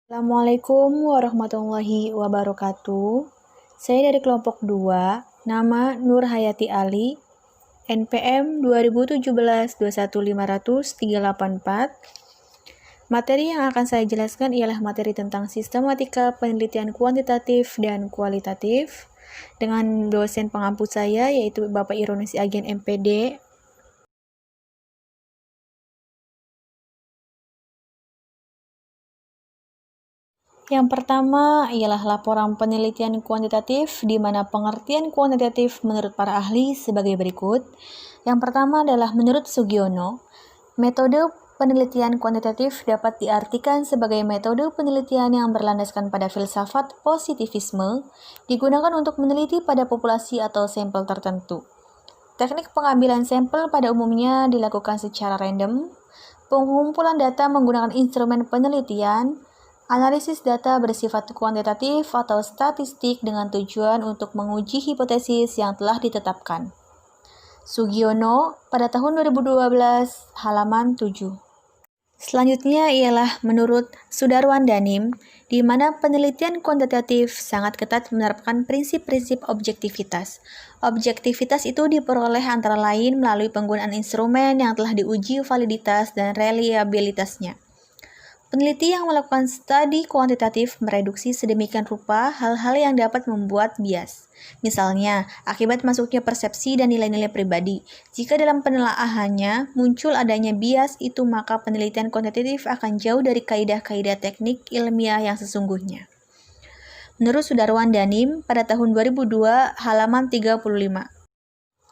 Assalamualaikum warahmatullahi wabarakatuh. Saya dari kelompok 2, nama Nur Hayati Ali, NPM 2017-21500-384. Materi yang akan saya jelaskan ialah materi tentang sistematika penelitian kuantitatif dan kualitatif dengan dosen pengampu saya yaitu Bapak Ironi Agen MPD. Yang pertama ialah laporan penelitian kuantitatif, di mana pengertian kuantitatif menurut para ahli sebagai berikut. Yang pertama adalah menurut Sugiono, metode penelitian kuantitatif dapat diartikan sebagai metode penelitian yang berlandaskan pada filsafat positivisme, digunakan untuk meneliti pada populasi atau sampel tertentu. Teknik pengambilan sampel pada umumnya dilakukan secara random, pengumpulan data menggunakan instrumen penelitian, analisis data bersifat kuantitatif atau statistik dengan tujuan untuk menguji hipotesis yang telah ditetapkan. Sugiono pada tahun 2012, halaman 7. Selanjutnya ialah menurut Sudarwan Danim, di mana penelitian kuantitatif sangat ketat menerapkan prinsip-prinsip objektivitas. Objektivitas itu diperoleh antara lain melalui penggunaan instrumen yang telah diuji validitas dan reliabilitasnya. Peneliti yang melakukan studi kuantitatif mereduksi sedemikian rupa hal-hal yang dapat membuat bias. Misalnya, akibat masuknya persepsi dan nilai-nilai pribadi. Jika dalam penelaahannya muncul adanya bias itu, maka penelitian kuantitatif akan jauh dari kaidah-kaidah teknik ilmiah yang sesungguhnya. Menurut Sudarwan Danim pada tahun 2002, halaman 35.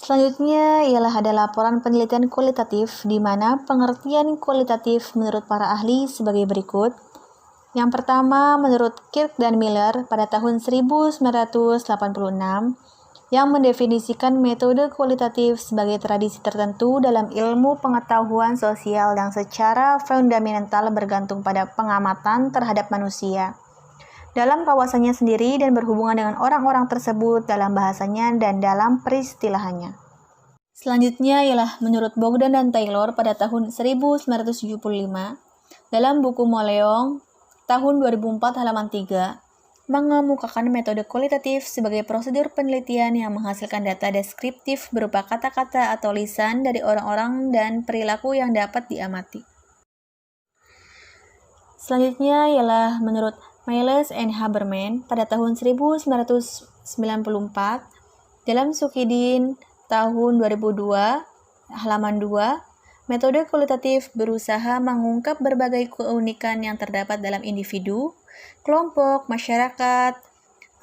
Selanjutnya ialah ada laporan penelitian kualitatif, di mana pengertian kualitatif menurut para ahli sebagai berikut. Yang pertama, menurut Kirk dan Miller pada tahun 1986, yang mendefinisikan metode kualitatif sebagai tradisi tertentu dalam ilmu pengetahuan sosial yang secara fundamental bergantung pada pengamatan terhadap manusia dalam kawasannya sendiri dan berhubungan dengan orang-orang tersebut dalam bahasanya dan dalam peristilahannya. Selanjutnya ialah menurut Bogdan dan Taylor pada tahun 1975 dalam buku Moleong tahun 2004 halaman 3 mengemukakan metode kualitatif sebagai prosedur penelitian yang menghasilkan data deskriptif berupa kata-kata atau lisan dari orang-orang dan perilaku yang dapat diamati. Selanjutnya ialah menurut Miles and Haberman pada tahun 1994 dalam Sukidin tahun 2002, halaman 2, metode kualitatif berusaha mengungkap berbagai keunikan yang terdapat dalam individu, kelompok, masyarakat,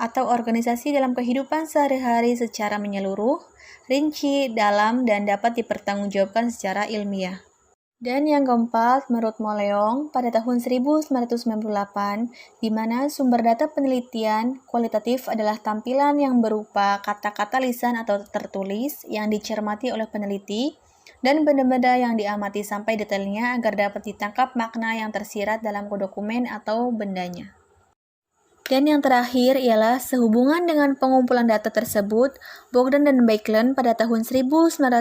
atau organisasi dalam kehidupan sehari-hari secara menyeluruh, rinci, dalam, dan dapat dipertanggungjawabkan secara ilmiah. Dan yang keempat, menurut Moleong pada tahun 1998, di mana sumber data penelitian kualitatif adalah tampilan yang berupa kata-kata lisan atau tertulis yang dicermati oleh peneliti dan benda-benda yang diamati sampai detailnya agar dapat ditangkap makna yang tersirat dalam dokumen atau bendanya. Dan yang terakhir ialah sehubungan dengan pengumpulan data tersebut, Bogdan dan Backlund pada tahun 1982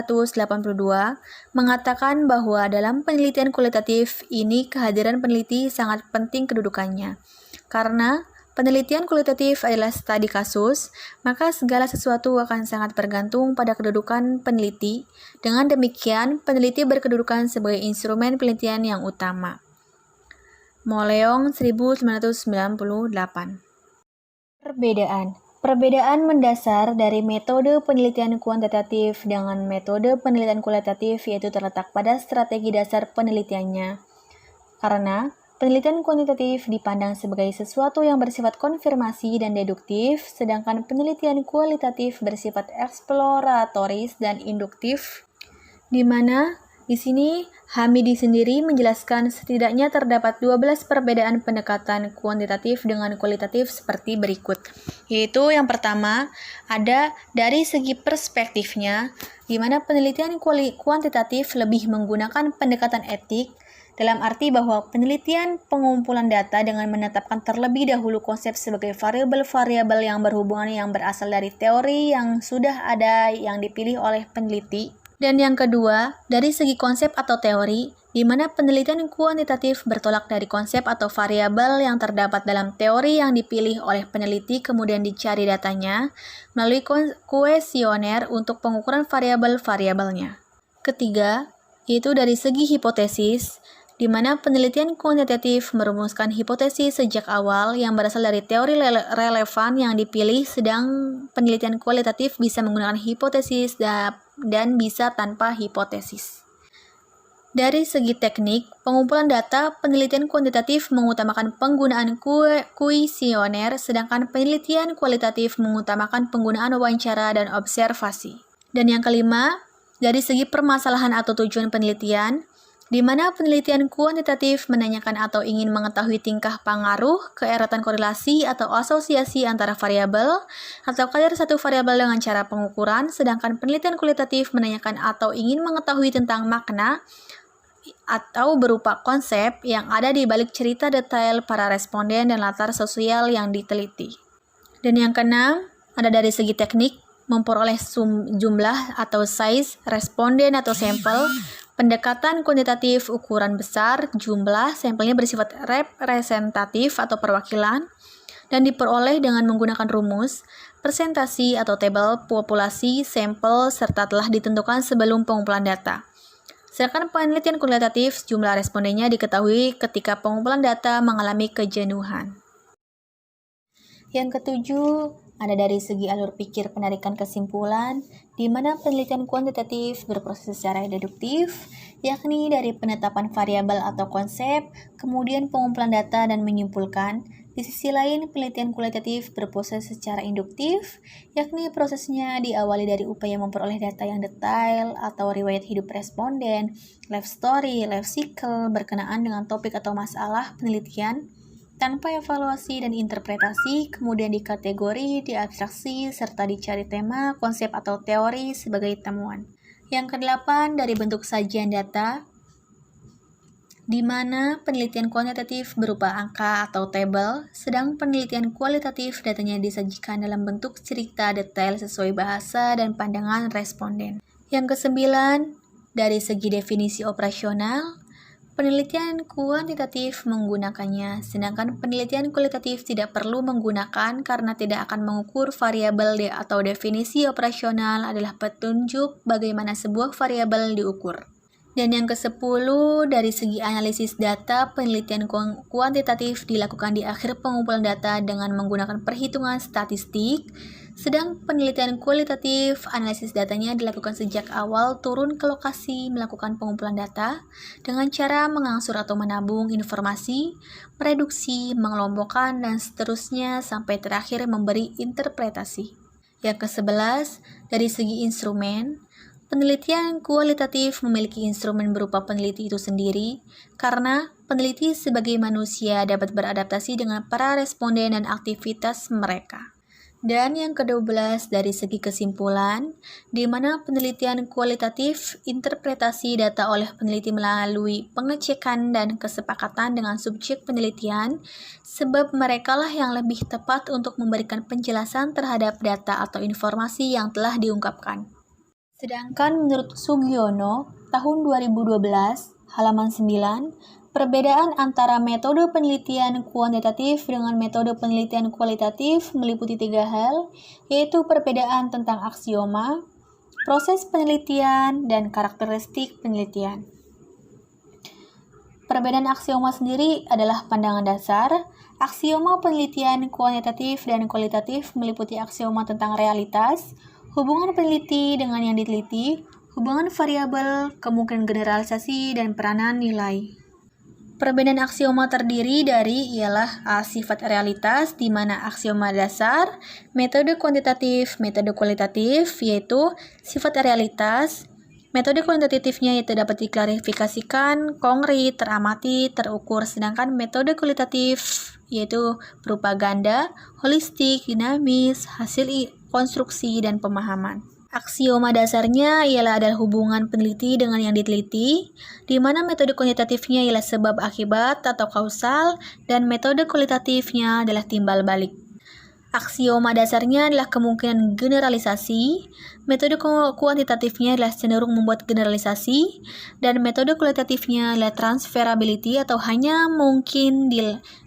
mengatakan bahwa dalam penelitian kualitatif ini kehadiran peneliti sangat penting kedudukannya. Karena penelitian kualitatif adalah studi kasus, maka segala sesuatu akan sangat bergantung pada kedudukan peneliti. Dengan demikian, peneliti berkedudukan sebagai instrumen penelitian yang utama. Moleong 1998. Perbedaan mendasar dari metode penelitian kuantitatif dengan metode penelitian kualitatif yaitu terletak pada strategi dasar penelitiannya. Karena penelitian kuantitatif dipandang sebagai sesuatu yang bersifat konfirmasi dan deduktif, sedangkan penelitian kualitatif bersifat eksploratoris dan induktif, di mana di sini Hamidi sendiri menjelaskan setidaknya terdapat 12 perbedaan pendekatan kuantitatif dengan kualitatif seperti berikut. Yaitu yang pertama, ada dari segi perspektifnya, di mana penelitian kuantitatif lebih menggunakan pendekatan etik, dalam arti bahwa penelitian pengumpulan data dengan menetapkan terlebih dahulu konsep sebagai variabel-variabel yang berhubungan yang berasal dari teori yang sudah ada yang dipilih oleh peneliti. Dan yang kedua, dari segi konsep atau teori, di mana penelitian kuantitatif bertolak dari konsep atau variabel yang terdapat dalam teori yang dipilih oleh peneliti kemudian dicari datanya melalui kuesioner untuk pengukuran variabel-variabelnya. Ketiga, yaitu dari segi hipotesis, di mana penelitian kuantitatif merumuskan hipotesis sejak awal yang berasal dari teori relevan yang dipilih, sedang penelitian kualitatif bisa menggunakan hipotesis dan bisa tanpa hipotesis. Dari segi teknik, pengumpulan data, penelitian kuantitatif mengutamakan penggunaan kuesioner, sedangkan penelitian kualitatif mengutamakan penggunaan wawancara dan observasi. Dan yang kelima, dari segi permasalahan atau tujuan penelitian, di mana penelitian kuantitatif menanyakan atau ingin mengetahui tingkah pengaruh, keeratan korelasi atau asosiasi antara variabel, atau kadar satu variabel dengan cara pengukuran, sedangkan penelitian kualitatif menanyakan atau ingin mengetahui tentang makna atau berupa konsep yang ada di balik cerita detail para responden dan latar sosial yang diteliti. Dan yang keenam, ada dari segi teknik, memperoleh jumlah atau size responden atau sampel, pendekatan kuantitatif ukuran besar, jumlah sampelnya bersifat representatif atau perwakilan, dan diperoleh dengan menggunakan rumus, presentasi atau tabel populasi sampel serta telah ditentukan sebelum pengumpulan data. Sedangkan penelitian kualitatif, jumlah respondennya diketahui ketika pengumpulan data mengalami kejenuhan. Yang ketujuh, ada dari segi alur pikir penarikan kesimpulan, di mana penelitian kuantitatif berproses secara deduktif, yakni dari penetapan variabel atau konsep, kemudian pengumpulan data dan menyimpulkan. Di sisi lain, penelitian kualitatif berproses secara induktif, yakni prosesnya diawali dari upaya memperoleh data yang detail atau riwayat hidup responden, life story, life cycle, berkenaan dengan topik atau masalah penelitian, tanpa evaluasi dan interpretasi, kemudian dikategori, diabstraksi, serta dicari tema, konsep atau teori sebagai temuan. Yang kedelapan, dari bentuk sajian data, di mana penelitian kuantitatif berupa angka atau tabel, sedang penelitian kualitatif datanya disajikan dalam bentuk cerita detail sesuai bahasa dan pandangan responden. Yang kesembilan, dari segi definisi operasional, penelitian kuantitatif menggunakannya, sedangkan penelitian kualitatif tidak perlu menggunakan karena tidak akan mengukur variabel atau definisi operasional adalah petunjuk bagaimana sebuah variabel diukur. Dan yang ke-10, dari segi analisis data, penelitian kuantitatif dilakukan di akhir pengumpulan data dengan menggunakan perhitungan statistik, sedang penelitian kualitatif, analisis datanya dilakukan sejak awal turun ke lokasi melakukan pengumpulan data dengan cara mengangsur atau menabung informasi, mereduksi, mengelompokkan, dan seterusnya sampai terakhir memberi interpretasi. Yang ke-11, dari segi instrumen, penelitian kualitatif memiliki instrumen berupa peneliti itu sendiri, karena peneliti sebagai manusia dapat beradaptasi dengan para responden dan aktivitas mereka. Dan yang ke-12, dari segi kesimpulan, di mana penelitian kualitatif, interpretasi data oleh peneliti melalui pengecekan dan kesepakatan dengan subjek penelitian, sebab merekalah yang lebih tepat untuk memberikan penjelasan terhadap data atau informasi yang telah diungkapkan. Sedangkan menurut Sugiono, tahun 2012, halaman 9, perbedaan antara metode penelitian kuantitatif dengan metode penelitian kualitatif meliputi 3 hal, yaitu perbedaan tentang aksioma, proses penelitian, dan karakteristik penelitian. Perbedaan aksioma sendiri adalah pandangan dasar. Aksioma penelitian kuantitatif dan kualitatif meliputi aksioma tentang realitas, hubungan peneliti dengan yang diteliti, hubungan variabel, kemungkinan generalisasi, dan peranan nilai. Perbedaan aksioma terdiri dari ialah sifat realitas, di mana aksioma dasar, metode kuantitatif, metode kualitatif, yaitu sifat realitas. Metode kuantitatifnya yaitu dapat diklarifikasikan, konkret, teramati, terukur, sedangkan metode kualitatif yaitu berupa ganda, holistik, dinamis, hasil konstruksi, dan pemahaman. Aksioma dasarnya ialah adalah hubungan peneliti dengan yang diteliti, di mana metode kuantitatifnya ialah sebab akibat atau kausal, dan metode kualitatifnya adalah timbal balik. Aksioma dasarnya adalah kemungkinan generalisasi, metode kuantitatifnya adalah cenderung membuat generalisasi, dan metode kualitatifnya adalah transferability atau hanya mungkin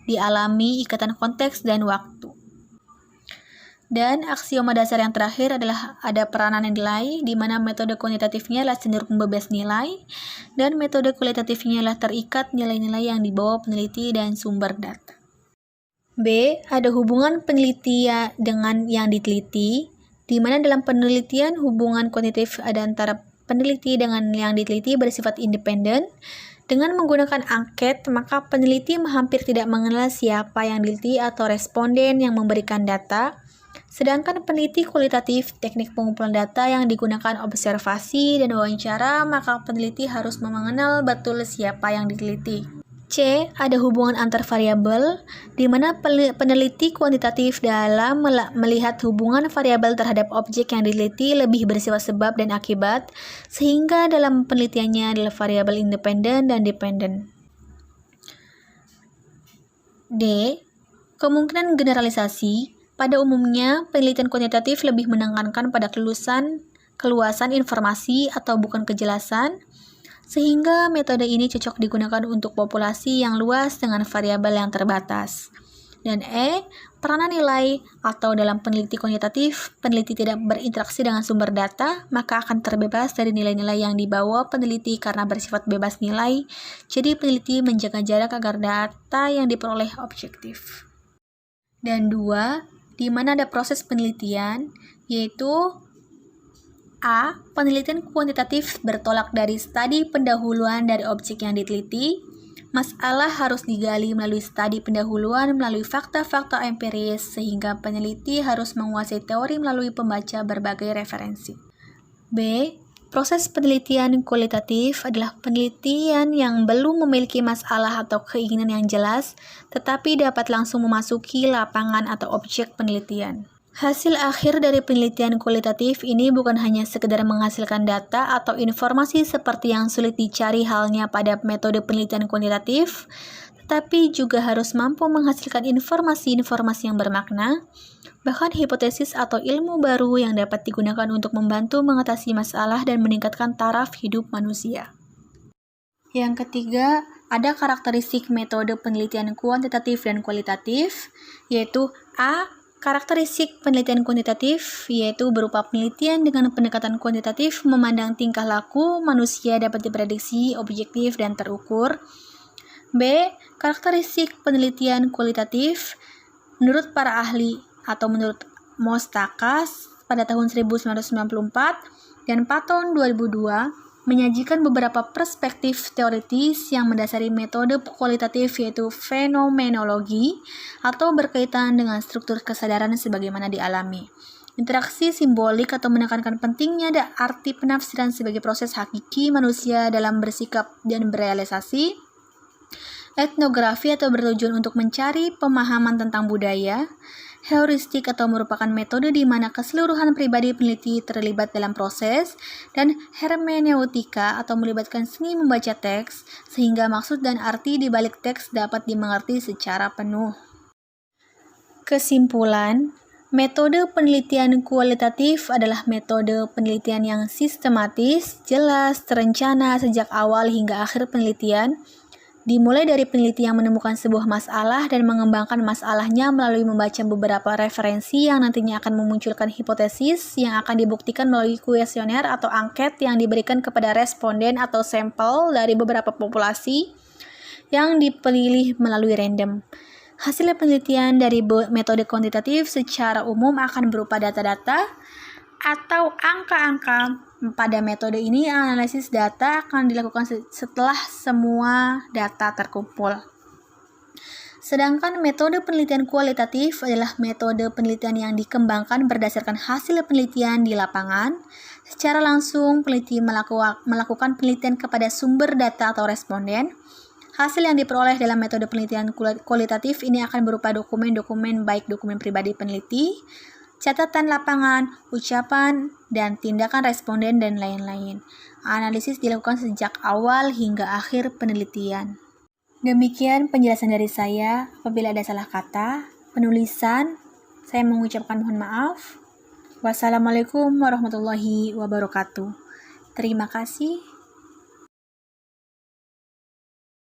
dialami ikatan konteks dan waktu. Dan aksioma dasar yang terakhir adalah ada peranan nilai, di mana metode kuantitatifnya adalah cenderung bebas nilai, dan metode kualitatifnya adalah terikat nilai-nilai yang dibawa peneliti dan sumber data. B. Ada hubungan peneliti dengan yang diteliti, di mana dalam penelitian hubungan kuantitatif ada antara peneliti dengan yang diteliti bersifat independen. Dengan menggunakan angket, maka peneliti hampir tidak mengenal siapa yang diteliti atau responden yang memberikan data. Sedangkan peneliti kualitatif, teknik pengumpulan data yang digunakan observasi dan wawancara, maka peneliti harus mengenal betul siapa yang diteliti. C. Ada hubungan antar variabel, di mana peneliti kuantitatif dalam melihat hubungan variabel terhadap objek yang diteliti lebih bersifat sebab dan akibat, sehingga dalam penelitiannya adalah variabel independen dan dependen. D. Kemungkinan generalisasi. Pada umumnya, penelitian kuantitatif lebih menekankan pada keluasan informasi atau bukan kejelasan, sehingga metode ini cocok digunakan untuk populasi yang luas dengan variabel yang terbatas. Dan E. Peranan nilai, atau dalam peneliti kuantitatif, peneliti tidak berinteraksi dengan sumber data, maka akan terbebas dari nilai-nilai yang dibawa peneliti karena bersifat bebas nilai, jadi peneliti menjaga jarak agar data yang diperoleh objektif. Dan 2. Di mana ada proses penelitian, yaitu A. Penelitian kuantitatif bertolak dari studi pendahuluan dari objek yang diteliti. Masalah harus digali melalui studi pendahuluan melalui fakta-fakta empiris, sehingga peneliti harus menguasai teori melalui membaca berbagai referensi. B. Proses penelitian kualitatif adalah penelitian yang belum memiliki masalah atau keinginan yang jelas, tetapi dapat langsung memasuki lapangan atau objek penelitian. Hasil akhir dari penelitian kualitatif ini bukan hanya sekedar menghasilkan data atau informasi seperti yang sulit dicari halnya pada metode penelitian kuantitatif, tetapi juga harus mampu menghasilkan informasi-informasi yang bermakna, bahkan hipotesis atau ilmu baru yang dapat digunakan untuk membantu mengatasi masalah dan meningkatkan taraf hidup manusia. Yang ketiga, ada karakteristik metode penelitian kuantitatif dan kualitatif, yaitu A. Karakteristik penelitian kuantitatif, yaitu berupa penelitian dengan pendekatan kuantitatif memandang tingkah laku manusia dapat diprediksi, objektif, dan terukur. B. Karakteristik penelitian kualitatif, menurut para ahli atau menurut Mostakas pada tahun 1994 dan Patton 2002, menyajikan beberapa perspektif teoritis yang mendasari metode kualitatif, yaitu fenomenologi atau berkaitan dengan struktur kesadaran sebagaimana dialami. Interaksi simbolik atau menekankan pentingnya ada arti penafsiran sebagai proses hakiki manusia dalam bersikap dan berealisasi. Etnografi atau bertujuan untuk mencari pemahaman tentang budaya. Heuristik atau merupakan metode di mana keseluruhan pribadi peneliti terlibat dalam proses, dan hermeneutika atau melibatkan seni membaca teks, sehingga maksud dan arti di balik teks dapat dimengerti secara penuh. Kesimpulan, metode penelitian kualitatif adalah metode penelitian yang sistematis, jelas, terencana sejak awal hingga akhir penelitian, dimulai dari peneliti yang menemukan sebuah masalah dan mengembangkan masalahnya melalui membaca beberapa referensi yang nantinya akan memunculkan hipotesis yang akan dibuktikan melalui kuesioner atau angket yang diberikan kepada responden atau sampel dari beberapa populasi yang dipilih melalui random. Hasil penelitian dari metode kuantitatif secara umum akan berupa data-data atau angka-angka. Pada metode ini, analisis data akan dilakukan setelah semua data terkumpul. Sedangkan metode penelitian kualitatif adalah metode penelitian yang dikembangkan berdasarkan hasil penelitian di lapangan. Secara langsung, peneliti melakukan penelitian kepada sumber data atau responden. Hasil yang diperoleh dalam metode penelitian kualitatif ini akan berupa dokumen-dokumen, baik dokumen pribadi peneliti, catatan lapangan, ucapan, dan tindakan responden, dan lain-lain. Analisis dilakukan sejak awal hingga akhir penelitian. Demikian penjelasan dari saya. Apabila ada salah kata, penulisan, Saya mengucapkan mohon maaf. Wassalamualaikum warahmatullahi wabarakatuh. Terima kasih.